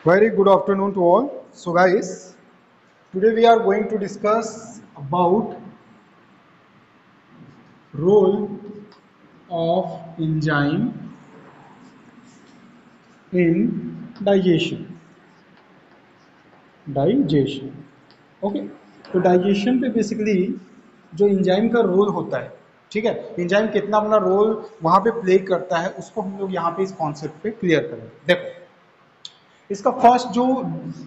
Very good afternoon to all. So guys, today we are going to discuss about role of enzyme in digestion. Digestion. Okay, तो digestion पे basically जो enzyme का role होता है, ठीक है, enzyme कितना अपना रोल वहां पे प्ले करता है उसको हम लोग यहाँ पे इस कॉन्सेप्ट पे क्लियर करेंगे। देखो, इसका फर्स्ट जो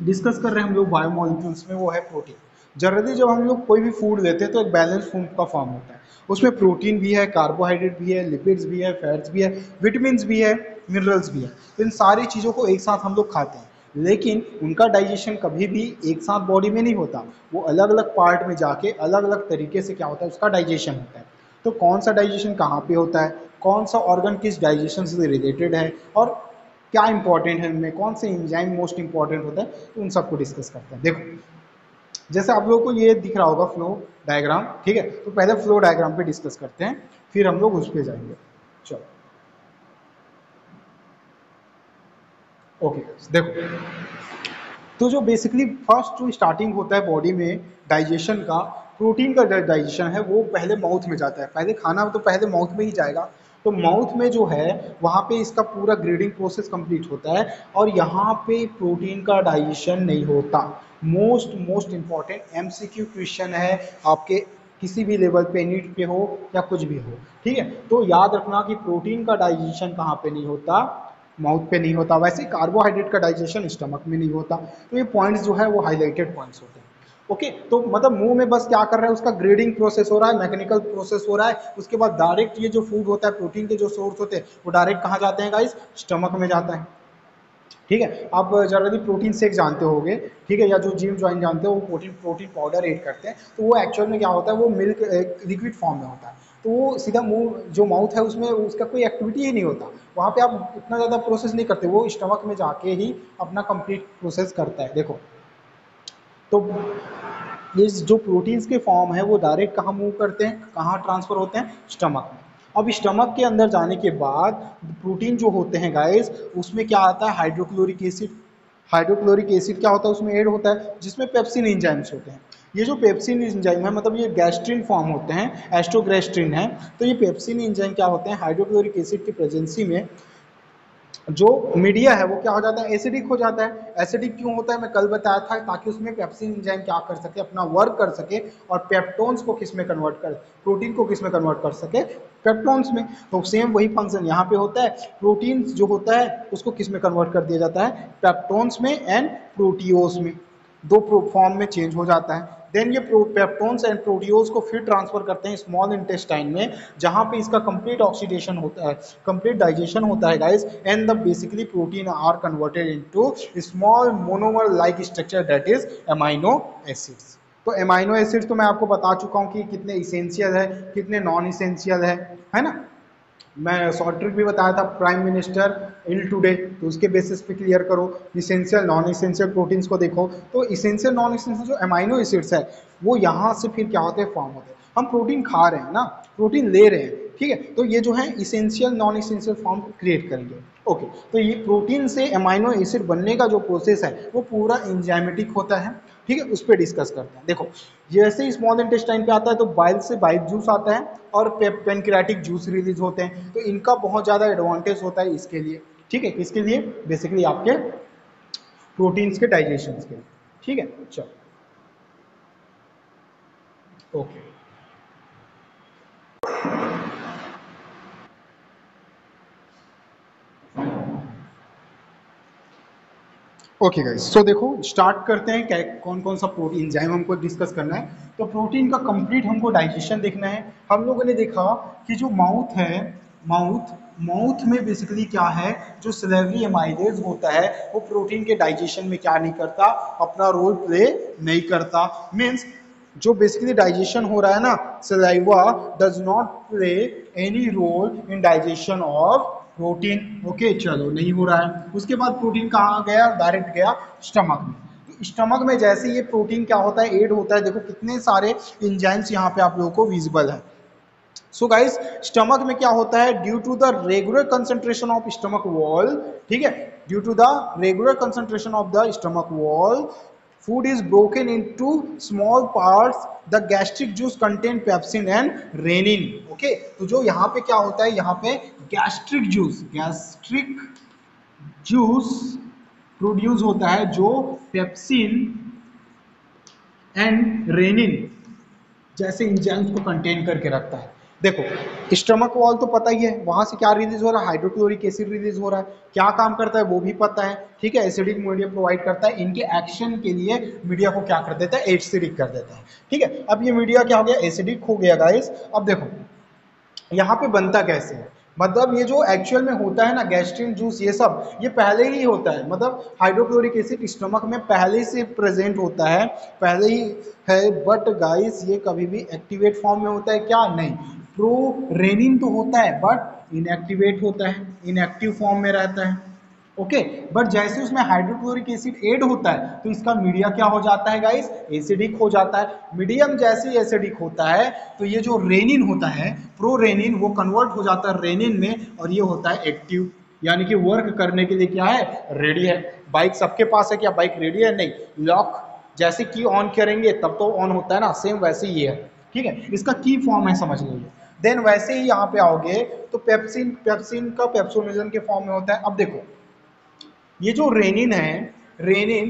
डिस्कस कर रहे हैं हम लोग बायोमोलिक्यूल्स में वो है प्रोटीन। जनरली जब हम लोग कोई भी फूड लेते हैं तो एक बैलेंस फूड का फॉर्म होता है, उसमें प्रोटीन भी है, कार्बोहाइड्रेट भी है, लिपिड्स भी है, फैट्स भी है, विटामिन्स भी है, मिनरल्स भी है। तो इन सारी चीज़ों को एक साथ हम लोग खाते हैं, लेकिन उनका डाइजेशन कभी भी एक साथ बॉडी में नहीं होता, वो अलग अलग पार्ट में जाके अलग अलग तरीके से क्या होता है उसका डाइजेशन होता है। तो कौन सा डाइजेशन कहाँ पे होता है, कौन सा ऑर्गन किस डाइजेशन से रिलेटेड है और क्या इंपॉर्टेंट है, इनमें कौन से एंजाइम मोस्ट इंपॉर्टेंट होता है, तो उन सबको डिस्कस करते हैं। देखो, जैसे आप लोगों को ये दिख रहा होगा फ्लो डायग्राम, ठीक है, तो पहले फ्लो डायग्राम पे डिस्कस करते हैं, फिर हम लोग उस पे जाएंगे। चलो, ओके, देखो, तो जो बेसिकली फर्स्ट जो स्टार्टिंग होता है बॉडी में डाइजेशन का, प्रोटीन का डाइजेशन है वो पहले माउथ में जाता है। पहले खाना तो पहले माउथ में ही जाएगा, तो माउथ में जो है वहाँ पे इसका पूरा ग्रेडिंग प्रोसेस कंप्लीट होता है और यहाँ पे प्रोटीन का डाइजेशन नहीं होता। Most most important MCQ question है आपके, किसी भी लेवल पे, नीट पे हो या कुछ भी हो, ठीक है। तो याद रखना कि प्रोटीन का डाइजेशन कहाँ पे नहीं होता, माउथ पे नहीं होता। वैसे कार्बोहाइड्रेट का डाइजेशन स्टमक में नहीं होता। तो ये पॉइंट्स जो है वो हाईलाइटेड पॉइंट्स होते हैं। ओके, तो मतलब मुंह में बस क्या कर रहा है, उसका ग्रेडिंग प्रोसेस हो रहा है, मैकेनिकल प्रोसेस हो रहा है, उसके बाद डायरेक्ट ये जो फूड होता है, प्रोटीन के जो सोर्स होते हैं वो डायरेक्ट कहाँ जाते हैं गाइस, स्टमक में जाता है। ठीक है, आप जनरली प्रोटीन शेक जानते होंगे, ठीक है, या जो जिम ज्वाइन जानते हो वो प्रोटीन प्रोटीन पाउडर ऐड करते हैं, तो वो एक्चुअल में क्या होता है, वो मिल्क लिक्विड फॉर्म में होता है। तो वो सीधा मुंह जो माउथ है उसमें उसका कोई एक्टिविटी ही नहीं होता, वहाँ पे आप इतना ज़्यादा प्रोसेस नहीं करते, वो स्टमक में जाके ही अपना कंप्लीट प्रोसेस करता है। देखो, तो ये जो प्रोटीन्स के फॉर्म है वो डायरेक्ट कहाँ मूव करते हैं, कहाँ ट्रांसफर होते हैं, स्टमक में। अब स्टमक के अंदर जाने के बाद प्रोटीन जो होते हैं गाइस, उसमें क्या आता है, हाइड्रोक्लोरिक एसिड। हाइड्रोक्लोरिक एसिड क्या होता है उसमें ऐड होता है, जिसमें पेप्सिन एंजाइम्स होते हैं। ये जो पेप्सिन एंजाइम है, मतलब ये गैस्ट्रिन फॉर्म होते हैं, एस्ट्रोगैस्ट्रिन है। तो ये पेप्सिन एंजाइम क्या होते हैं, हाइड्रोक्लोरिक एसिड की प्रेजेंसी में जो मीडिया है वो क्या हो जाता है, एसिडिक हो जाता है। एसिडिक क्यों होता है मैं कल बताया था, ताकि उसमें पेप्सिन एंजाइम क्या कर सके, अपना वर्क कर सके और पेप्टोन्स को किस में कन्वर्ट कर, प्रोटीन को किस में कन्वर्ट कर सके, पेप्टोन्स में। तो सेम वही फंक्शन यहाँ पे होता है, प्रोटीन जो होता है उसको किस में कन्वर्ट कर दिया जाता है, पेप्टोन्स में एंड प्रोटियोस में, दो फॉर्म में चेंज हो जाता है। देन ये पेप्टोन्स एंड प्रोटियोज को फिर ट्रांसफर करते हैं स्मॉल इंटेस्टाइन में, जहां पे इसका कंप्लीट ऑक्सीडेशन होता है, कंप्लीट डाइजेशन होता है guys, and the basically protein are converted into small monomer like structure, that is amino acids. तो अमाइनो एसिड्स तो मैं आपको बता चुका हूं कि कितने इसेंशियल है, कितने नॉन इसेंशियल है ना। मैं शॉर्ट ट्रिक भी बताया था, प्राइम मिनिस्टर इल टुडे, तो उसके बेसिस पे क्लियर करो। इसेंशियल नॉन इसेंशियल प्रोटीन्स को देखो, तो इसेंशियल नॉन इसेंशियल जो अमाइनो एसिड्स है वो यहाँ से फिर क्या होते हैं, फॉर्म होते हैं। हम प्रोटीन खा रहे हैं ना, प्रोटीन ले रहे हैं, ठीक है, तो ये जो है essential non essential form create करेंगे। ओके, तो ये प्रोटीन से अमाइनो एसिड बनने का जो प्रोसेस है वो पूरा एंजाइमेटिक होता है, ठीक है, उस पर डिस्कस करते हैं। देखो, जैसे ही स्मॉल इंटेस्टाइन पे आता है तो बाइल से बाइल जूस आता है और पेनक्रियाटिक जूस रिलीज होते हैं, तो इनका बहुत ज़्यादा एडवांटेज होता है इसके लिए, ठीक है, किसके लिए, बेसिकली आपके प्रोटीन्स के डाइजेशन के लिए, ठीक है। चलो, ओके, ओके गाइस, सो देखो स्टार्ट करते हैं, क्या कौन कौन सा प्रोटीन एंजाइम हमको डिस्कस करना है। तो प्रोटीन का कंप्लीट हमको डाइजेशन देखना है। हम लोगों ने देखा कि जो माउथ है, माउथ माउथ में बेसिकली क्या है, जो सलेवरी एमाइलेज होता है वो प्रोटीन के डाइजेशन में क्या नहीं करता, अपना रोल प्ले नहीं करता। मीन्स जो बेसिकली डाइजेशन हो रहा है ना, saliva does not play any role in digestion of protein. Okay, चलो, नहीं हो रहा है। उसके बाद प्रोटीन कहाँ गया, डायरेक्ट गया स्टमक में। तो स्टमक में जैसे ये प्रोटीन क्या होता है, ऐड होता है, देखो कितने सारे एंजाइम्स यहाँ पे आप लोगों को विजिबल है। सो गाइस स्टमक में क्या होता है, due to the regular concentration of stomach wall, ठीक है, due to the regular concentration of the stomach wall, food is broken into small parts, the gastric juice contain pepsin and renin. Okay, तो जो यहाँ पे क्या होता है, यहाँ पे गैस्ट्रिक जूस प्रोड्यूस होता है जो पेप्सिन एंड रेनिन जैसे इंजाइम्स को कंटेन करके रखता है। देखो स्टमक वॉल तो पता ही है, वहां से क्या रिलीज हो रहा है, हाइड्रोक्लोरिक एसिड रिलीज हो रहा है, क्या काम करता है वो भी पता है, ठीक है, एसिडिक मीडिया प्रोवाइड करता है, इनके एक्शन के लिए मीडिया को क्या कर देता है, एसिडिक कर देता है, ठीक है। अब ये मीडिया क्या हो गया, एसिडिक हो गया गाइस। अब देखो यहाँ पे बनता कैसे है, मतलब ये जो एक्चुअल में होता है ना गैस्ट्रिन जूस, ये सब ये पहले ही होता है, मतलब हाइड्रोक्लोरिक एसिड स्टमक में पहले से प्रेजेंट होता है, पहले ही है, बट गाइस ये कभी भी एक्टिवेट फॉर्म में होता है क्या, नहीं, प्रो रेनिन तो होता है बट इनएक्टिवेट होता है, इनएक्टिव फॉर्म में रहता है, ओके। बट जैसे उसमें हाइड्रोक्लोरिक एसिड ऐड होता है तो इसका मीडिया क्या हो जाता है गाइस, एसिडिक हो जाता है। मीडियम जैसे ही एसिडिक होता है तो ये जो रेनिन होता है, प्रो रेनिन, वो कन्वर्ट हो जाता है रेनिन में, और ये होता है एक्टिव, यानी कि वर्क करने के लिए क्या है, रेडी है। बाइक सबके पास है क्या, बाइक रेडी है, नहीं, लॉक जैसे की ऑन करेंगे तब तो ऑन होता है ना, सेम वैसे ही है, ठीक है, इसका की फॉर्म है, समझ लीजिए। देन वैसे ही यहाँ पे आओगे तो पेप्सिन, पेप्सिन का पेप्सोमेजन के फॉर्म में होता है। अब देखो ये जो रेनिन है, रेनिन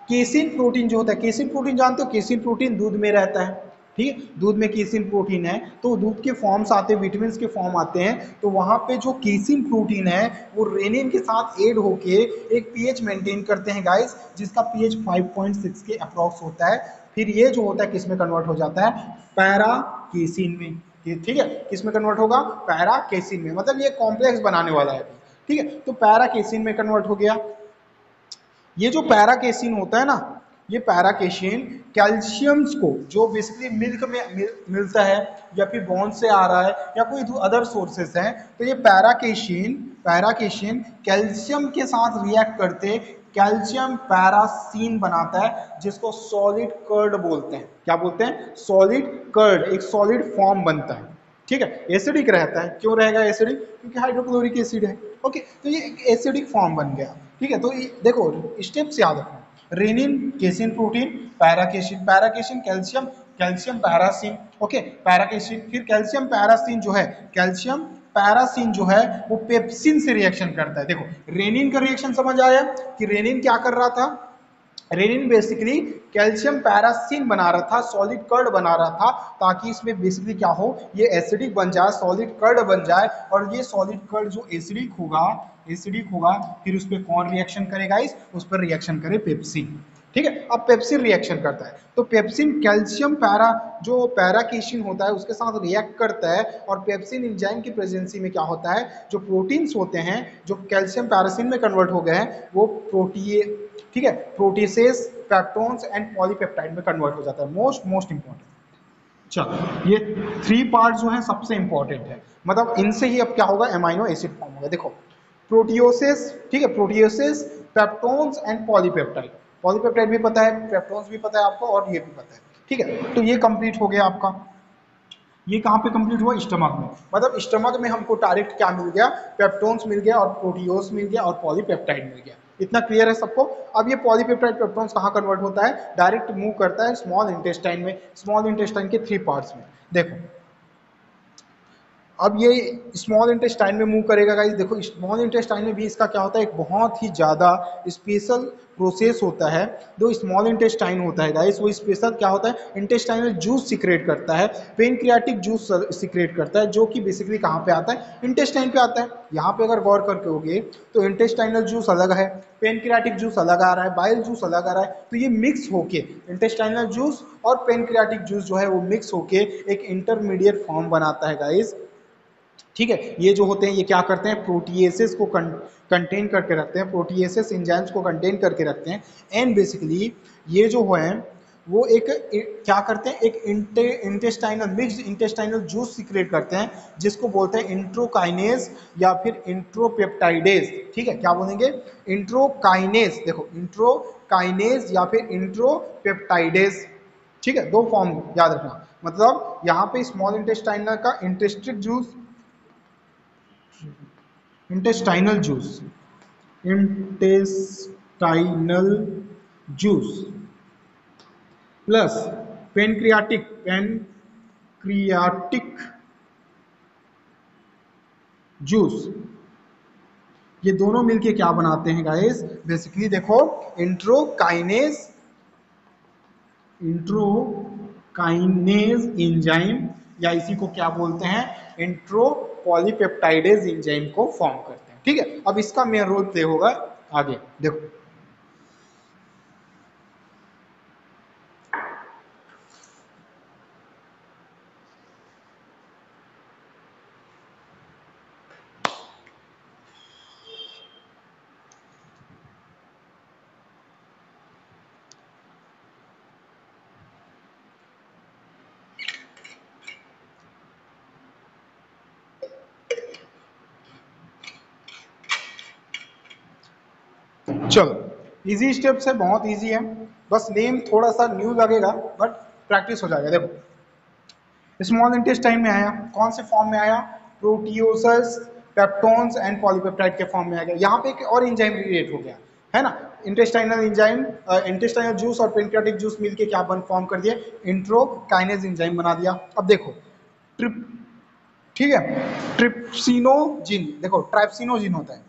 केसिन प्रोटीन जो होता है, केसिन प्रोटीन जानते हो, केसिन प्रोटीन दूध में रहता है, ठीक है, दूध में केसिन प्रोटीन है, तो दूध के फॉर्म्स आते हैं, विटामिन के फॉर्म आते हैं, तो वहां पे जो केसिन प्रोटीन है वो रेनिन के साथ ऐड होके एक पीएच मेंटेन करते हैं गाइस, जिसका पीएच 5.6 के अप्रॉक्स होता है। फिर ये जो होता है किस में कन्वर्ट हो जाता है, पैरा केसिन में, ठीक है, किस में कन्वर्ट होगा, पैरा केसिन में, मतलब ये कॉम्प्लेक्स बनाने वाला है, ठीक है, तो पैरा केसिन में कन्वर्ट हो गया। ये जो पैराकेसिन होता है ना, ये पैराकेसिन कैल्शियम्स को जो बेसिकली मिल्क में मिलता है या फिर बोन से आ रहा है या कोई अदर सोर्सेस हैं, तो ये पैराकेसिन पैराकेसिन कैल्शियम के साथ रिएक्ट करते कैल्शियम पैरासीन बनाता है, जिसको सॉलिड कर्ड बोलते हैं। क्या बोलते हैं, सॉलिड कर्ड, एक सॉलिड फॉर्म बनता है, ठीक है, एसिडिक रहता है, क्यों रहेगा एसिडिक, क्योंकि हाइड्रोक्लोरिक एसिड है, ओके, तो ये एक एसिडिक फॉर्म बन गया, ठीक है। तो देखो स्टेप्स याद रखना, rennin casein protein, paracasein, paracasein calcium, calcium paracasein, okay, paracasein, फिर कैल्शियम पैरासीन जो है, कैल्शियम पैरासीन जो है वो पेप्सिन से रिएक्शन करता है। देखो रेनिन का रिएक्शन समझ आया कि रेनिन क्या कर रहा था, रेनिन बेसिकली कैल्शियम पैरासीन बना रहा था, सॉलिड कर्ड बना रहा था, ताकि इसमें बेसिकली क्या हो, ये एसिडिक बन जाए, सॉलिड कर्ड बन जाए, और ये सॉलिड कर्ड जो एसिडिक होगा, एसिडिक होगा, फिर उस पर कौन रिएक्शन करेगा, उस पर रिएक्शन करे पेप्सिन, ठीक है। अब पेप्सिन रिएक्शन करता है तो पेप्सिन कैल्शियम पैरा जो पैराकेशिन होता है उसके साथ रिएक्ट करता है, और पेप्सिन एंजाइम की प्रेजेंसी में क्या होता है, जो प्रोटीन्स होते हैं जो कैल्शियम पैरासिन में कन्वर्ट हो गए हैं वो प्रोटीए, ठीक है, प्रोटीसेस, पेप्टोन्स एंड पॉलीपेप्टाइड में कन्वर्ट हो जाता है। मोस्ट इंपॉर्टेंट, चलो ये 3 पार्ट जो है सबसे इंपॉर्टेंट है, मतलब इनसे ही अब क्या होगा, एमाइनो एसिड फॉर्म होगा। देखो प्रोटियोसिस, ठीक है, प्रोटियोसिस, पेप्टोन्स एंड पॉलीपेप्टाइड, पॉलीपेप्टाइड भी पता है, पेप्टोन्स भी पता है आपको, और ये भी पता है, ठीक है। तो ये कंप्लीट हो गया आपका, ये कहाँ पे कंप्लीट हुआ, स्टमक में, मतलब स्टमक में हमको डायरेक्ट क्या मिल गया, पेप्टोन्स मिल गया, और प्रोटियोस मिल गया, और पॉलीपेप्टाइड मिल गया। इतना क्लियर है सबको। अब ये पॉलीपेप्टाइड पेप्टोन्स कहाँ कन्वर्ट होता है, डायरेक्ट मूव करता है स्मॉल इंटेस्टाइन में, स्मॉल इंटेस्टाइन के 3 पार्ट्स में। देखो अब ये स्मॉल इंटेस्टाइन में मूव करेगा गाइस। देखो स्मॉल इंटेस्टाइन में भी इसका क्या होता है, एक बहुत ही ज़्यादा स्पेशल प्रोसेस होता है। जो स्मॉल इंटेस्टाइन होता है गाइस, वो स्पेशल क्या होता है, इंटेस्टाइनल जूस सिक्रेट करता है, पेनक्रियाटिक जूस सिक्रेट करता है, जो कि बेसिकली कहाँ पे आता है, इंटेस्टाइन पे आता है। यहाँ पे अगर गौर करके होगे तो इंटेस्टाइनल जूस अलग है, पेनक्रियाटिक जूस अलग आ रहा है, बाइल जूस अलग आ रहा है, तो ये मिक्स होके इंटेस्टाइनल जूस और पेनक्रियाटिक जूस जो है वो मिक्स होके एक इंटरमीडिएट फॉर्म बनाता है गाइस, ठीक है। ये जो होते हैं ये क्या करते हैं, प्रोटीएसेस को कंटेन करके रखते हैं, प्रोटीएसेस एंजाइम्स को कंटेन करके रखते हैं, एंड बेसिकली ये जो है वो एक क्या करते हैं, एक intestinal mixed intestinal juice secrete करते हैं, जिसको बोलते हैं इंट्रोकाइनेज या फिर इंट्रोपेप्टाइडेज, ठीक है। क्या बोलेंगे, इंट्रोकाइनेज, देखो इंट्रोकाइनेज या फिर इंट्रोपेप्टाइडेज, ठीक है, दो फॉर्म याद रखना, मतलब यहाँ पे स्मॉल इंटेस्टाइनल का intestinal juice intestinal juice plus pancreatic juice, ये दोनों मिलके क्या बनाते हैं गाइस, बेसिकली देखो इंट्रोकाइनेज एंजाइम, या इसी को क्या बोलते हैं, इंट्रो पॉलीपेप्टाइडेज एंजाइम को फॉर्म करते हैं। ठीक है, अब इसका मेन रोल प्ले होगा आगे, देखो चलो इजी स्टेप्स है, बहुत इजी है, बस नेम थोड़ा सा न्यू लगेगा बट प्रैक्टिस हो जाएगा। देखो स्मॉल इंटेस्टाइन में आया, कौन से फॉर्म में आया, प्रोटियोसस, पेप्टोन्स एंड पॉलीपेप्टाइड के फॉर्म में आ गया। यहाँ पे एक और एंजाइम क्रिएट हो गया है ना, इंटेस्टाइनल एंजाइम, इंटेस्टाइनल जूस और पेनक्रियाटिक जूस मिलके क्या बन फॉर्म कर दिया, इंट्रोकाइनेज एंजाइम बना दिया। अब देखो ट्रिप, ठीक है, ट्रिप्सिनोजिन, देखो ट्राइप्सिनोजिन होता है,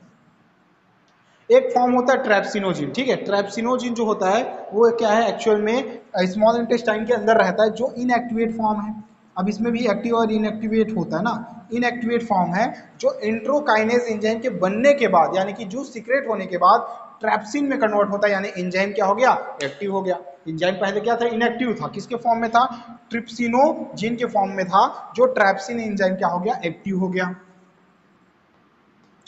एक फॉर्म होता है ट्रैप्सिनोजिन। ठीक है, ट्रैप्सिनोजिन जो होता है वो क्या है, एक्चुअल में स्मॉल इंटेस्टाइन के अंदर रहता है, जो इनएक्टिवेट फॉर्म है। अब इसमें भी एक्टिव और इनएक्टिवेट होता है ना, इनएक्टिवेट फॉर्म है जो इंट्रोकाइनेज एंजाइम के बनने के बाद, यानी कि जूस सीक्रेट होने के बाद ट्रैप्सिन में कन्वर्ट होता है, यानी एंजाइम क्या हो गया, एक्टिव हो गया। एंजाइम पहले क्या था, इनएक्टिव था, किसके फॉर्म में था, ट्रिप्सिनोजिन के फॉर्म में था, जो ट्रैप्सिन एंजाइम क्या हो गया, एक्टिव हो गया।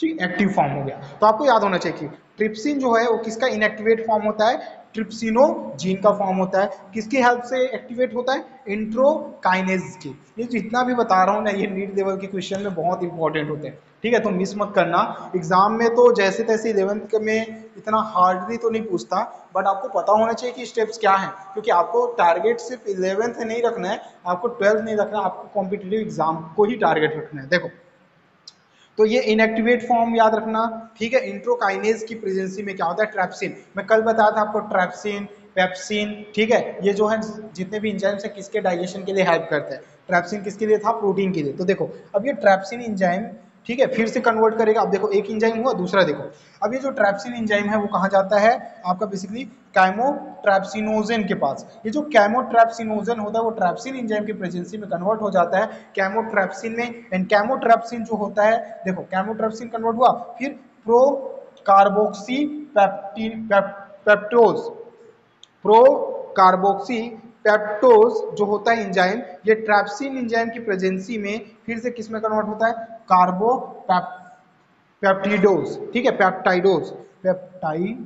ठीक, एक्टिव फॉर्म हो गया। तो आपको याद होना चाहिए कि ट्रिप्सिन जो है वो किसका इनएक्टिवेट फॉर्म होता है, ट्रिप्सिनोजीन का फॉर्म होता है। किसकी हेल्प से एक्टिवेट होता है, इंट्रोकाइनेज की। ये जितना भी बता रहा हूँ ना, ये नीट लेवल के क्वेश्चन में बहुत इंपॉर्टेंट होते हैं। ठीक है, तो मिस मत करना। एग्जाम में तो जैसे तैसे 11th में इतना हार्डली तो नहीं पूछता, बट आपको पता होना चाहिए कि स्टेप्स क्या हैं, क्योंकि आपको टारगेट सिर्फ 11th नहीं रखना है, आपको 12th नहीं रखना, आपको कॉम्पिटिटिव एग्जाम को ही टारगेट रखना है। देखो तो ये इनएक्टिवेट फॉर्म याद रखना। ठीक है, इंट्रोकाइनेज की प्रेजेंसी में क्या होता है, ट्रैप्सिन, मैं कल बताया था आपको, ट्रैप्सिन, पेप्सिन। ठीक है, ये जो है जितने भी एंजाइम्स है किसके डाइजेशन के लिए हेल्प करते हैं, ट्रैप्सिन किसके लिए था, प्रोटीन के लिए। तो देखो अब ये ट्रैप्सिन एंजाइम, ठीक है, फिर से कन्वर्ट करेगा। अब देखो एक एंजाइम हुआ, दूसरा देखो, अब ये जो ट्रैप्सिन एंजाइम है वो कहाँ जाता है, आपका बेसिकली कैमोट्रैप्सिनोजेन के पास। ये जो कैमोट्रैप्सिनोजेन होता है वो ट्रैप्सिन एंजाइम की प्रेजेंसी में कन्वर्ट हो जाता है कैमोट्रैप्सिन में। एंड कैमोट्रैप्सिन जो होता है, देखो कैमोट्रैप्सिन कन्वर्ट हुआ, फिर प्रो कार्बोक्सी पेप्टोज, प्रो कार्बोक्सी पेप्टोज जो होता है एंजाइम, ये ट्रैप्सिन एंजाइम की प्रेजेंसी में फिर से किस में कन्वर्ट होता है, कार्बो पेप्टिडोज। ठीक है, पेप्टाइडोज, पेप्टाइडेज।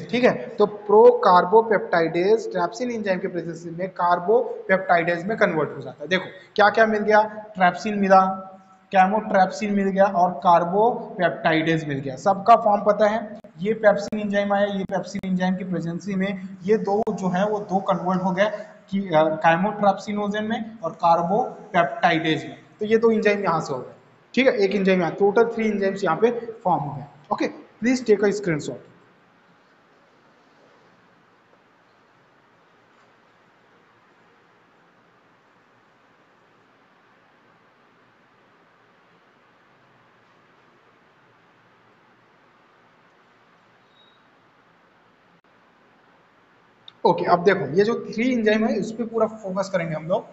ठीक है, तो प्रो कार्बोपेप्टाइडेज ट्रैप्सिन एंजाइम के प्रेजेंस में कार्बोपेप्टाइडेज में कन्वर्ट हो जाता है। देखो क्या क्या मिल गया, ट्रैप्सिन मिला, कैमोट्रैप्सिन मिल गया और कार्बोपेप्टाइडेज मिल गया। सबका फॉर्म पता है, ये पेप्सिन एंजाइम आया, ये पेप्सिन एंजाइम की प्रेजेंसी में ये दो जो है वो दो कन्वर्ट हो गए कि कैमोट्रैप्सिनोजेन में और कार्बोपेप्टाइडेज में। तो ये दो एंजाइम यहाँ से हो गए। ठीक है, एक एंजाइम यहाँ, टोटल 3 एंजाइम्स यहाँ पे फॉर्म हो गए। Okay, please take a screenshot. Okay, अब देखो ये जो 3 एंजाइम है इस पे पूरा फोकस करेंगे हम लोग।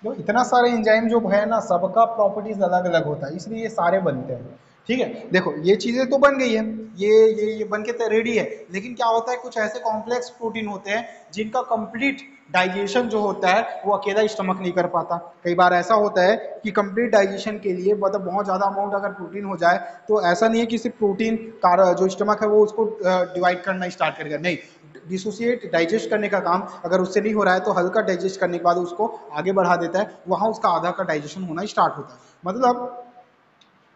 तो इतना सारे एंजाइम जो है ना, सबका प्रॉपर्टीज अलग अलग होता है, इसलिए ये सारे बनते हैं। ठीक है, देखो ये चीजें तो बन गई है, ये बन के तो रेडी है, लेकिन क्या होता है कुछ ऐसे कॉम्प्लेक्स प्रोटीन होते हैं जिनका कंप्लीट डाइजेशन जो होता है वो अकेला स्टमक नहीं कर पाता। कई बार ऐसा होता है कि कंप्लीट डाइजेशन के लिए मतलब बहुत ज़्यादा अमाउंट अगर प्रोटीन हो जाए, तो ऐसा नहीं है कि सिर्फ प्रोटीन का जो स्टमक है वो उसको डिवाइड करना स्टार्ट करेगा, नहीं, डिसोसिएट डाइजेस्ट करने का काम अगर उससे नहीं हो रहा है तो हल्का डाइजेस्ट करने के बाद उसको आगे बढ़ा देता है, वहाँ उसका आधा का डाइजेशन होना स्टार्ट होता है। मतलब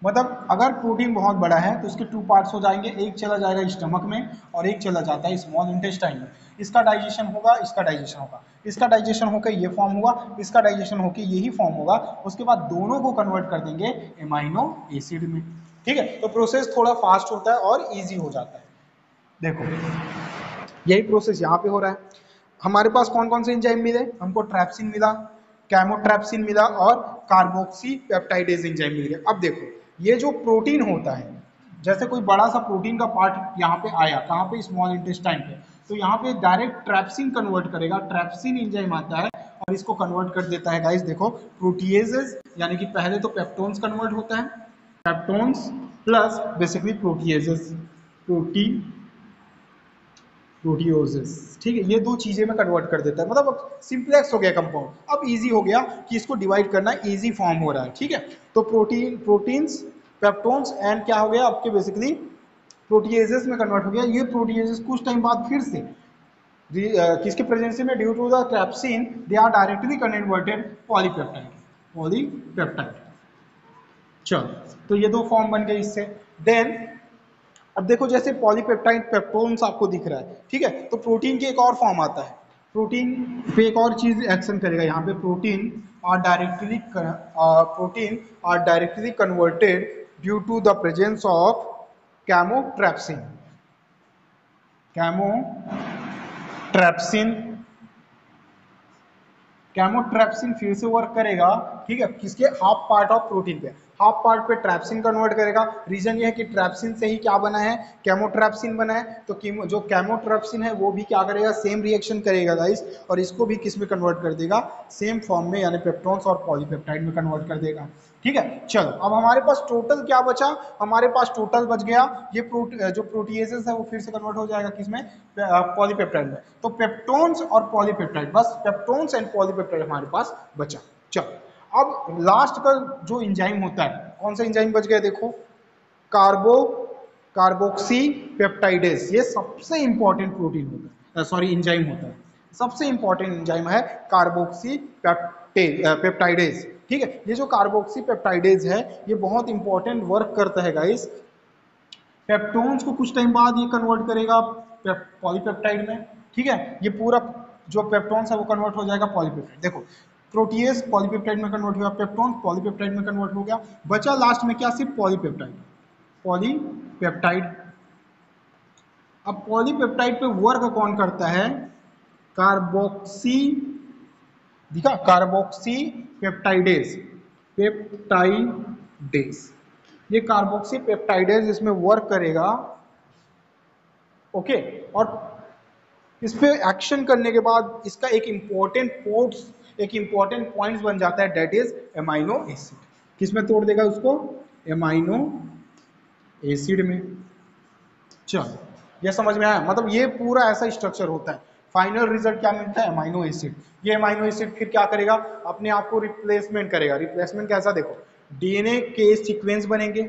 मतलब अगर प्रोटीन बहुत बड़ा है तो उसके टू पार्ट्स हो जाएंगे, एक चला जाएगा स्टमक में और एक चला जाता है स्मॉल इंटेस्टाइन में। इसका डाइजेशन होगा, इसका डाइजेशन होगा, इसका डाइजेशन होकर ये फॉर्म हुआ, इसका डाइजेशन होकर यही फॉर्म होगा, उसके बाद दोनों को कन्वर्ट कर देंगे एमाइनो एसिड में। ठीक है, तो प्रोसेस थोड़ा फास्ट होता है और ईजी हो जाता है। देखो यही प्रोसेस यहाँ पे हो रहा है। हमारे पास कौन कौन से एंजाइम मिले हमको? ट्रैप्सिन मिला, कैमोट्रैप्सिन मिला और कार्बोक्सी पेप्टाइडेज एंजाइम मिल गया। अब देखो ये जो प्रोटीन होता है, जैसे कोई बड़ा सा प्रोटीन का पार्ट यहाँ पे आया, कहाँ पे? स्मॉल इंटेस्टाइन पे, तो यहाँ पे डायरेक्ट ट्रैप्सिन कन्वर्ट करेगा, ट्रैप्सिन एंजाइम आता है और इसको कन्वर्ट कर देता है गाइस। देखो प्रोटीएजेस, यानी कि पहले तो पेप्टोन्स कन्वर्ट होता है, peptones plus basically proteases, protein proteoses. ठीक है, ये दो चीजें में कन्वर्ट कर देता है, मतलब अब सिंप्लेक्स हो गया कंपाउंड, अब इजी हो गया कि इसको डिवाइड करना, इजी फॉर्म हो रहा है। ठीक है, तो प्रोटीन्स, पेप्टोन्स एंड क्या हो गया आपके बेसिकली प्रोटीएजेस में कन्वर्ट हो गया। ये प्रोटीएजेस कुछ टाइम बाद फिर से किसके प्रेजेंसी में? Due to the trypsin they are directly converted polypeptide, polypeptide. चलो तो ये दो फॉर्म बन गए इससे। देन अब देखो जैसे पॉलीपेप्टाइड पेप्टोन्स आपको दिख रहा है, ठीक है, तो प्रोटीन की एक और फॉर्म आता है, प्रोटीन पे एक और चीज एक्शन करेगा यहाँ पे, protein are directly converted due to the presence of chymotrypsin, chymotrypsin chymotrypsin फिर से वर्क करेगा, ठीक है, किसके? हाफ पार्ट ऑफ प्रोटीन पे, हाफ पार्ट पे ट्रैप्सिन कन्वर्ट करेगा। रीजन ये है कि ट्रैप्सिन से ही क्या बना है? कैमोट्रैप्सिन बना है। तो जो कैमोट्रैप्सिन है वो भी क्या करेगा? सेम रिएक्शन करेगा गाइस, और इसको भी किस में कन्वर्ट कर देगा? सेम फॉर्म में, यानी पेप्टोन्स और पॉलीपेप्टाइड में कन्वर्ट कर देगा। ठीक है, चलो अब हमारे पास टोटल क्या बचा? हमारे पास टोटल बच गया ये जो प्रोटीएजेस है वो फिर से कन्वर्ट हो जाएगा किसमें? पॉलीपेप्टाइड में। तो पेप्टोन्स और पॉलीपेप्टाइड, बस पेप्टोन्स एंड पॉलीपेप्टाइड हमारे पास बचा। चलो अब लास्ट का जो एंजाइम होता है, कौन सा एंजाइम बच गया? देखो कार्बोक्सी पेप्टाइडेज, ये सबसे इंपॉर्टेंट प्रोटीन होता है, सॉरी एंजाइम होता है, सबसे इंपॉर्टेंट एंजाइम है कार्बोक्सी पेप्टाइडेज। ठीक है, ये जो कार्बोक्सी पेप्टाइडेज है ये बहुत इंपॉर्टेंट वर्क करता है गाइस। पेप्टोन्स को कुछ टाइम बाद ये कन्वर्ट करेगा पॉलीपेप्टाइड में। ठीक है, ये पूरा जो पेप्टोन्स है वो कन्वर्ट हो जाएगा पॉलीपेप्टाइड। देखो प्रोटीएज पॉलीपेप्टाइड में कन्वर्ट हुआ, पेप्टोन पॉलीपेप्टाइड में कन्वर्ट हो गया, बचा लास्ट में क्या? सिर्फ पॉलीपेप्टाइड, पॉलीपेप्टाइड। अब पॉलीपेप्टाइड पे वर्क कौन करता है? कार्बोक्सी, दिखा, कार्बोक्सी पेप्टाइडेज, पेप्टाइडेज, ये कार्बोक्सी पेप्टाइडेज इसमें वर्क करेगा। ओके, और इस पे एक्शन करने के बाद इसका एक इंपॉर्टेंट पॉइंट बन जाता है, डेट इज एमाइनो एसिड। किसमें तोड़ देगा उसको? एमाइनो एसिड में। चलो ये समझ में आया, मतलब ये पूरा ऐसा स्ट्रक्चर होता है। फाइनल रिजल्ट क्या मिलता है? Amino acid. ये एमाइनो एसिड फिर क्या करेगा? अपने आप को रिप्लेसमेंट करेगा। रिप्लेसमेंट कैसा? देखो डीएनए के सीक्वेंस बनेंगे,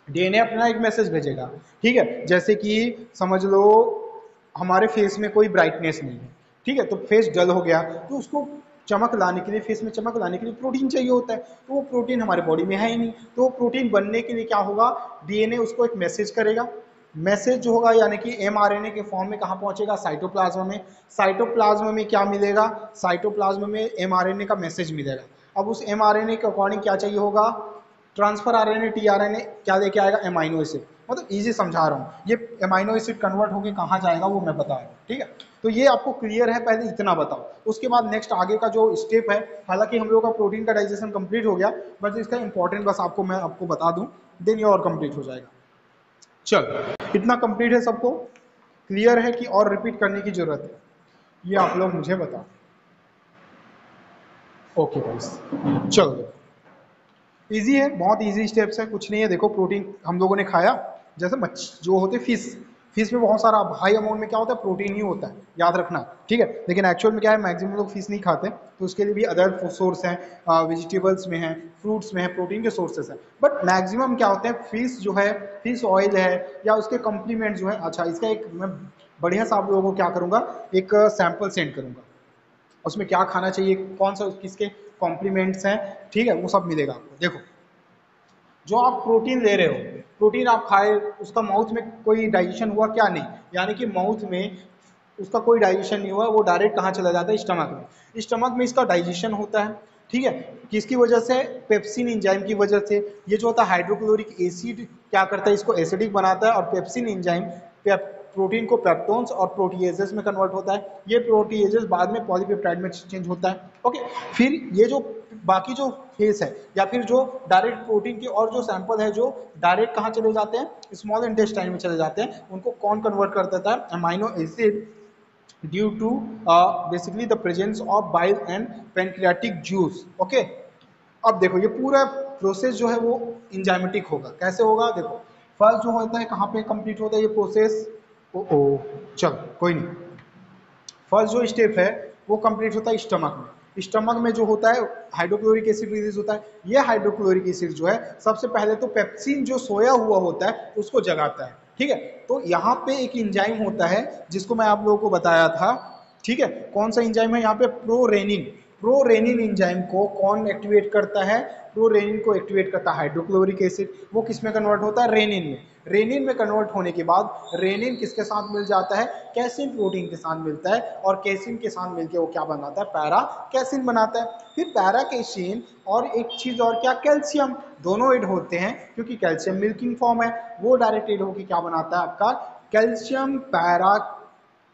डीएनए अपना एक मैसेज भेजेगा। ठीक है, जैसे कि समझ लो हमारे फेस में कोई ब्राइटनेस नहीं है, ठीक है, तो फेस डल हो गया, तो उसको चमक लाने के लिए, फेस में चमक लाने के लिए प्रोटीन चाहिए होता है, तो वो प्रोटीन हमारे बॉडी में है ही नहीं, तो वो प्रोटीन बनने के लिए क्या होगा? डीएनए उसको एक मैसेज करेगा। मैसेज जो होगा यानी कि एमआरएनए के फॉर्म में कहाँ पहुंचेगा? साइटोप्लाज्म में। साइटोप्लाज्म में क्या मिलेगा? साइटोप्लाज्म में एमआरएनए का मैसेज मिलेगा। अब उस एमआरएनए के अकॉर्डिंग क्या चाहिए होगा? ट्रांसफर आरएनए, टीआरएनए क्या लेके आएगा? Amino acid. मतलब इजी समझा रहा हूँ, ये एमाइनो एसिड कन्वर्ट होकर कहाँ जाएगा वो मैं बता रहा हूँ। ठीक है, तो ये आपको क्लियर है, पहले इतना बताओ, उसके बाद नेक्स्ट आगे का जो स्टेप है, हालांकि हम लोग का प्रोटीन का डाइजेशन कंप्लीट हो गया, बट इसका इंपॉर्टेंट बस मैं आपको बता दूं, देन ये और कंप्लीट हो जाएगा। चल इतना कंप्लीट है, सबको क्लियर है कि और रिपीट करने की जरूरत है? ये आप लोग मुझे बताओ। ओके गाइस, चलो इजी है, बहुत इजी स्टेप्स है, कुछ नहीं है। देखो प्रोटीन हम लोगों ने खाया, जैसे मच्छी जो होते फिश, फिश में बहुत सारा हाई अमाउंट में क्या होता है? प्रोटीन ही होता है, याद रखना। ठीक है, लेकिन एक्चुअल में क्या है, मैक्सिमम लोग फिश नहीं खाते, तो उसके लिए भी अदर सोर्स हैं, वेजिटेबल्स में है, फ्रूट्स में है, प्रोटीन के सोर्सेस हैं। बट मैक्सिमम क्या होते हैं? फिश जो है, फिश ऑयल है या उसके कॉम्प्लीमेंट जो है। अच्छा, इसका एक मैं बढ़िया सा आप लोगों को क्या करूँगा, एक सैंपल सेंड करूँगा, उसमें क्या खाना चाहिए, कौन सा किसके कॉम्प्लीमेंट्स हैं, ठीक है, वो सब मिलेगा आपको। देखो जो आप प्रोटीन ले रहे हो, प्रोटीन आप खाए, उसका माउथ में कोई डाइजेशन हुआ क्या? नहीं, यानी कि माउथ में उसका कोई डाइजेशन नहीं हुआ, वो डायरेक्ट कहाँ चला जाता है? स्टमक में। स्टमक में इसका डाइजेशन होता है, ठीक है। किसकी वजह से? पेप्सिन एंजाइम की वजह से। ये जो होता है हाइड्रोक्लोरिक एसिड क्या करता है? इसको एसिडिक बनाता है, और पेप्सिन एंजाइम प्रोटीन को पेप्टोन्स और प्रोटीएजेस में कन्वर्ट होता है। ये प्रोटीएजेस बाद में पॉलीपेप्टाइड में चेंज होता है। ओके, फिर ये जो बाकी जो फेस है, या फिर जो डायरेक्ट प्रोटीन की और जो सैंपल है जो डायरेक्ट कहाँ चले जाते हैं? स्मॉल इंटेस्टाइन में चले जाते हैं। उनको कौन कन्वर्ट कर देता है? Amino acid, due to basically the presence of bile and pancreatic juice. Okay, अब देखो ये पूरा प्रोसेस जो है वो इंजाइमेटिक होगा। कैसे होगा? देखो, फर्स्ट जो होता है कहाँ पे कंप्लीट होता है ये प्रोसेस? ओ चल कोई नहीं, फर्स्ट जो स्टेप है वो कंप्लीट होता है स्टमक में। स्टमक में जो होता है हाइड्रोक्लोरिक एसिड रिलीज होता है। ये हाइड्रोक्लोरिक एसिड जो है सबसे पहले तो पेप्सिन जो सोया हुआ होता है उसको जगाता है, ठीक है। तो यहाँ पे एक इंजाइम होता है जिसको मैं आप लोगों को बताया था, ठीक है। कौन सा इंजाइम है यहाँ पे? प्रोरेनिन। प्रोरेनिन इंजाइम को कौन एक्टिवेट करता है? प्रोरेनिन को एक्टिवेट करता है हाइड्रोक्लोरिक एसिड। वो किस में कन्वर्ट होता है? रेनिन में। रेनिन में कन्वर्ट होने के बाद रेनिन किसके साथ मिल जाता है? कैसिन प्रोटीन के साथ मिलता है, और कैसिन के साथ मिलकर वो क्या बनाता है? पैरा कैसिन बनाता है। फिर पैरा कैसिन और एक चीज और क्या? कैल्शियम। दोनों ऐड होते हैं क्योंकि कैल्शियम मिल्किंग फॉर्म है, वो डायरेक्ट ऐड होकर क्या बनाता है आपका? Calcium para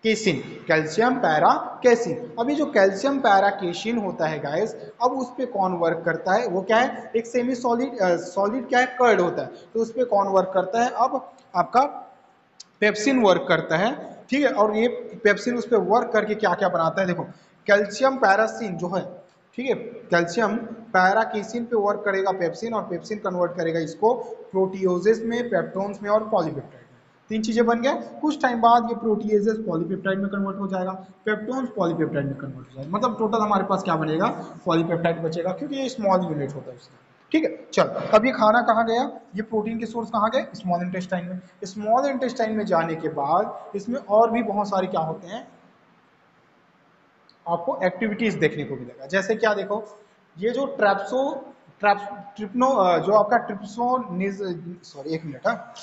casein. Calcium para casein. अभी जो कैल्शियम पैरा केसिन होता है गाइस, अब उस पे कौन वर्क करता है? वो क्या है? एक सेमी सॉलिड सॉलिड क्या है? कर्ड होता है। तो उस पे कौन वर्क करता है? अब आपका पेप्सिन वर्क करता है, ठीक है। और ये पेप्सिन उस पर वर्क करके क्या क्या बनाता है? देखो, कैल्शियम पैरासिन जो है, ठीक है, कैल्शियम पैराकीसिन पे वर्क करेगा पेप्सिन, और पेप्सिन कन्वर्ट करेगा इसको प्रोटियोजेस में, पेप्टोन्स में और पॉलीपेप्टाइड में। तीन चीजें बन गया। कुछ टाइम बाद ये प्रोटीएजेस पॉलीपेप्टाइड में कन्वर्ट हो जाएगा, पेप्टोन्स पॉलीपेप्टाइड में कन्वर्ट हो जाएगा। मतलब टोटल हमारे पास क्या बनेगा? पॉलीपेप्टाइड बचेगा, क्योंकि ये स्मॉल यूनिट होता है उसका, ठीक है। चल, अब ये खाना कहाँ गया? ये प्रोटीन के सोर्स कहाँ गए? स्मॉल इंटेस्टाइन में। स्मॉल इंटेस्टाइन में जाने के बाद इसमें और भी बहुत सारे क्या होते हैं, आपको एक्टिविटीज देखने को मिलेगा। जैसे क्या? देखो, ये जो ट्रिप्नो जो आपका ट्रिप्सोनिज, सॉरी एक मिनट, हाँ,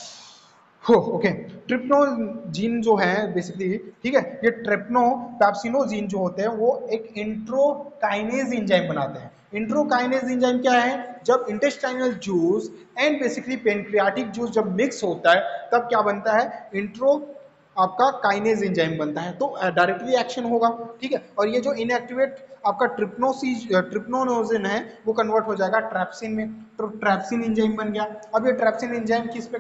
हो ओके, ट्रिप्नोजीन जो है बेसिकली, ठीक है, ये ट्रिप्नोपैप्सिनोजीन जो होते हैं वो एक इंट्रोकाइनेज एंजाइम बनाते हैं। इंट्रोकाइनेज एंजाइम क्या है? जब intestinal juice and basically pancreatic juice जब मिक्स होता है तब क्या बनता है? इंट्रो आपका काइनेज एंजाइम बनता है, तो डायरेक्टली एक्शन होगा, ठीक है। और ये जो इनएक्टिवेट आपका ट्रिप्नोनोजिन है वो कन्वर्ट हो जाएगा ट्रैप्सिन में, तो ट्रैप्सिन एंजाइम बन गया। अब ये ट्रैप्सिन एंजाइम किस पे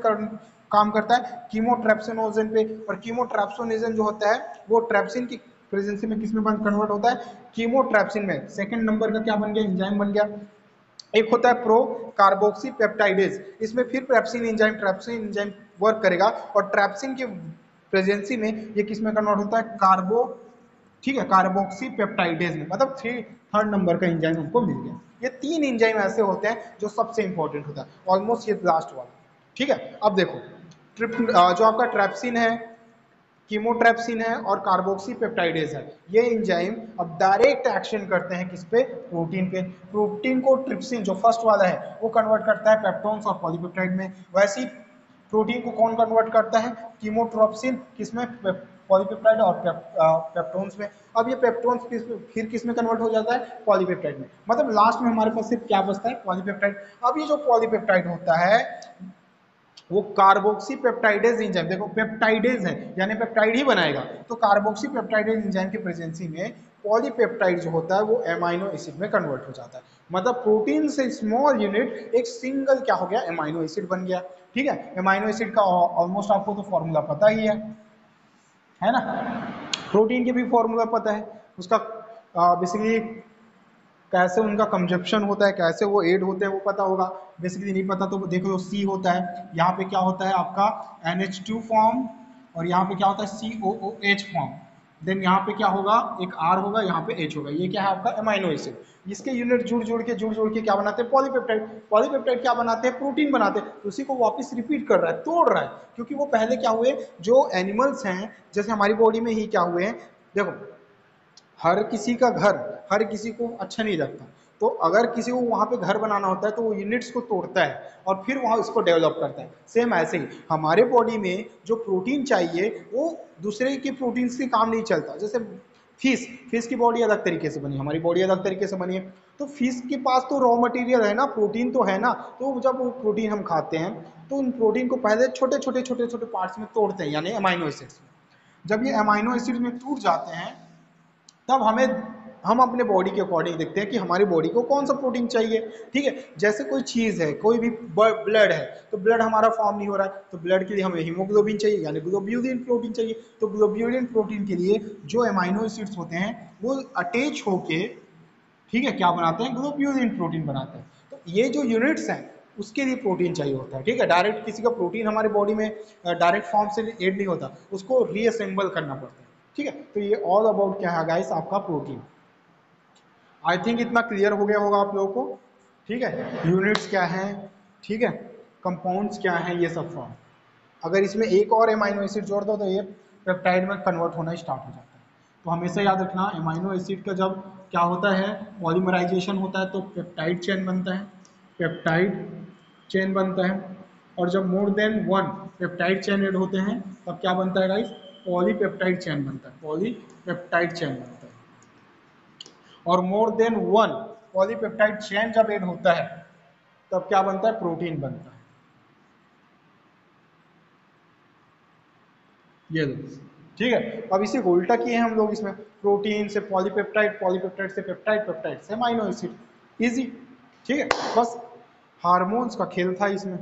काम करता है? कीमोट्रैप्सिनोजन पे। और कीमोट्रैप्सिनोजन जो होता है वो ट्रैप्सिन की प्रेजेंसी में किस में कन्वर्ट होता है? कीमोट्रैप्सिन में। सेकंड नंबर का क्या बन गया? एंजाइम बन गया। एक होता है प्रो कार्बोक्सी पेप्टाइडेज, इसमें फिर ट्रैप्सिन एंजाइम वर्क करेगा, और ट्रैप्सिन की प्रेजेंसी में ये किस में कन्वर्ट होता है? कार्बो, ठीक है, कार्बोक्सी पेप्टाइडेज में। मतलब थर्ड नंबर का एंजाइम हमको मिल गया। ये तीन एंजाइम ऐसे होते हैं जो सबसे इंपॉर्टेंट होता है, ऑलमोस्ट ये लास्ट वाला, ठीक है। अब देखो, जो आपका ट्रैप्सिन है, कीमोट्रैप्सिन है और कार्बोक्सी पेप्टाइडेज है, ये एंजाइम अब डायरेक्ट एक्शन करते हैं किस पे? प्रोटीन पे। प्रोटीन को ट्रिप्सिन जो फर्स्ट वाला है वो कन्वर्ट करता है पेप्टोन्स और पॉलीपेप्टाइड में। वैसे ही प्रोटीन को कौन कन्वर्ट करता है? कीमोट्रोप्सिन, किसमें? पॉलीपेप्टाइड और पेप्टोन्स में। अब ये पेप्टोन्स फिर किस में कन्वर्ट हो जाता है? पॉलीपेप्टाइड में। मतलब लास्ट में हमारे पास सिर्फ क्या बचता है? पॉलीपेप्टाइड। अब ये जो पॉलीपेप्टाइड होता है वो कार्बोक्सी पेप्टाइडेज एंजाइम, देखो पेप्टाइडेज है यानी पेप्टाइड ही बनाएगा, तो कार्बोक्सी पेप्टाइडेज एंजाइम की प्रेजेंसी में पॉलीपेप्टाइड जो होता है वो एमाइनो एसिड में कन्वर्ट हो जाता है। मतलब प्रोटीन से स्मॉल यूनिट एक सिंगल क्या हो गया? एमाइनो एसिड बन गया, ठीक है। एमाइनो एसिड का ऑलमोस्ट आपको तो फॉर्मूला पता ही है ना। प्रोटीन के भी फॉर्मूला पता है उसका, बेसिकली कैसे उनका कंजप्शन होता है, कैसे वो एड होते हैं वो पता होगा। बेसिकली नहीं पता तो देखो, सी होता है, यहाँ पे क्या होता है आपका NH2 फॉर्म, और यहाँ पे क्या होता है COOH फॉर्म। देन यहाँ पे क्या होगा? एक R होगा, यहाँ पे H होगा। ये क्या है आपका? Amino acid. इसके यूनिट जुड़ के क्या बनाते हैं? पॉलीपेप्टाइड। पॉलीपेप्टाइड क्या बनाते हैं? प्रोटीन बनाते हैं। उसी को वापस रिपीट कर रहा है, तोड़ रहा है, क्योंकि वो पहले क्या हुए, जो एनिमल्स हैं जैसे हमारी बॉडी में ही क्या हुए हैं, देखो हर किसी का घर हर किसी को अच्छा नहीं लगता, तो अगर किसी को वहां पे घर बनाना होता है तो वो यूनिट्स को तोड़ता है और फिर वहां उसको डेवलप करता है। सेम ऐसे ही हमारे बॉडी में जो प्रोटीन चाहिए वो दूसरे के प्रोटीन से काम नहीं चलता। जैसे फिश की बॉडी अलग तरीके से बनी, हमारी बॉडी अलग तरीके से बनी है, तो फिश के पास तो रॉ मटेरियल है ना, प्रोटीन तो है ना, तो जब वो प्रोटीन हम खाते हैं तो उन प्रोटीन को पहले छोटे छोटे छोटे छोटे पार्ट्स में तोड़ते हैं, यानी अमाइनो एसिड्स में। जब ये अमाइनो एसिड में टूट जाते हैं तब हम अपने बॉडी के अकॉर्डिंग देखते हैं कि हमारी बॉडी को कौन सा प्रोटीन चाहिए। ठीक है, जैसे कोई चीज़ है, कोई भी ब्लड है, तो ब्लड हमारा फॉर्म नहीं हो रहा है, तो ब्लड के लिए हमें हीमोग्लोबिन चाहिए यानी ग्लोब्यूलिन प्रोटीन चाहिए। तो ग्लोब्यूलिन प्रोटीन के लिए जो अमाइनो एसिड्स होते हैं वो अटैच होके, ठीक है, क्या बनाते हैं, ग्लोब्यूलिन प्रोटीन बनाते हैं। तो ये जो यूनिट्स हैं उसके लिए प्रोटीन चाहिए होता है। ठीक है, डायरेक्ट किसी का प्रोटीन हमारे बॉडी में डायरेक्ट फॉर्म से ऐड नहीं होता, उसको रीअसेंबल करना पड़ता है। ठीक है, तो ये ऑल अबाउट क्या है गाइस, आपका प्रोटीन। आई थिंक इतना क्लियर हो गया होगा आप लोगों को। ठीक है, यूनिट्स क्या हैं, ठीक है, कंपाउंड्स क्या हैं, ये सब फॉर्म। अगर इसमें एक और एमाइनो एसिड जोड़ दो तो ये पेप्टाइड में कन्वर्ट होना स्टार्ट हो जाता है। तो हमेशा याद रखना, एमाइनो एसिड का जब क्या होता है, पॉलीमराइजेशन होता है तो पेप्टाइड चेन बनता है, पेप्टाइड चेन बनता है। और जब more than one peptide chain add होते हैं तब क्या बनता है गाइस, पॉलीपेप्टाइड चेन बनता है, पॉलीपेप्टाइड चेन बनता है। और more than one polypeptide chain जब ऐड होता है तब क्या बनता है, प्रोटीन बनता है। ये लो, ठीक है। अब इसे उल्टा किए हैं हम लोग, इसमें प्रोटीन से पॉलीपेप्टाइड, पॉलीपेप्टाइड से पेप्टाइड, पेप्टाइड से अमाइनो एसिड, इजी। ठीक है, बस हार्मोन्स का खेल था इसमें।